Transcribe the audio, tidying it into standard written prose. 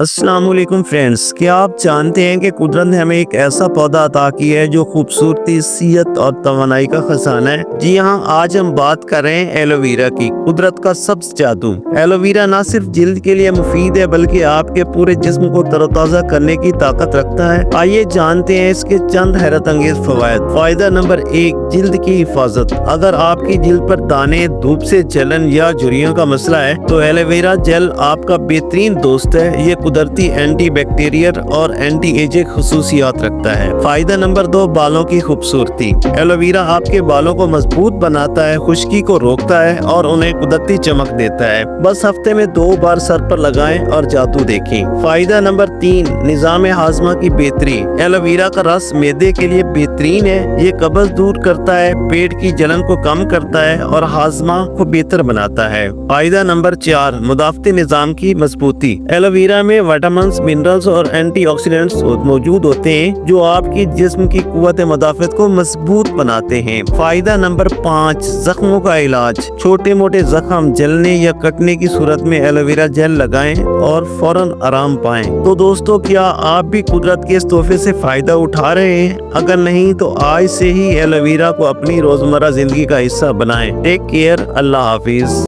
السلام علیکم فرینڈز، کیا آپ جانتے ہیں کہ قدرت نے ہمیں ایک ایسا پودا عطا کیا ہے جو خوبصورتی، صحت اور توانائی کا خزانہ ہے؟ جی ہاں، آج ہم بات کر رہے ہیں ایلو ویرا کی، قدرت کا سبز جادو۔ ایلو ویرا نہ صرف جلد کے لیے مفید ہے بلکہ آپ کے پورے جسم کو تر و تازہ کرنے کی طاقت رکھتا ہے۔ آئیے جانتے ہیں اس کے چند حیرت انگیز فوائد۔ فائدہ نمبر 1، جلد کی حفاظت۔ اگر آپ کی جلد پر دانے، دھوپ سے جلن یا جھریوں کا مسئلہ ہے تو ایلو ویرا جیل آپ کا بہترین دوست ہے۔ یہ قدرتی اینٹی بیکٹیریل اور اینٹی ایجنگ خصوصیات رکھتا ہے۔ فائدہ نمبر 2، بالوں کی خوبصورتی۔ ایلو ویرا آپ کے بالوں کو مضبوط بناتا ہے، خشکی کو روکتا ہے اور انہیں قدرتی چمک دیتا ہے۔ بس ہفتے میں 2 بار سر پر لگائیں اور جادو دیکھیں۔ فائدہ نمبر 3، نظام ہاضمہ کی بہتری۔ ایلو ویرا کا رس معدے کے لیے بہترین ہے۔ یہ قبض دور کرتا ہے، پیٹ کی جلن کو کم کرتا ہے اور ہاضمہ کو بہتر بناتا ہے۔ فائدہ نمبر 4، مدافعتی نظام کی مضبوطی۔ ایلو ویرا میں وٹامنز، منرلز اور اینٹی آکسیڈنٹس موجود ہوتے ہیں جو آپ کی جسم کی قوت مدافعت کو مضبوط بناتے ہیں۔ فائدہ نمبر 5، زخموں کا علاج۔ چھوٹے موٹے زخم، جلنے یا کٹنے کی صورت میں ایلو ویرا جیل لگائیں اور فوراً آرام پائیں۔ تو دوستو، کیا آپ بھی قدرت کے اس تحفے سے فائدہ اٹھا رہے ہیں؟ اگر نہیں تو آج سے ہی ایلو ویرا کو اپنی روزمرہ زندگی کا حصہ بنائیں۔ ٹیک کیئر، اللہ حافظ۔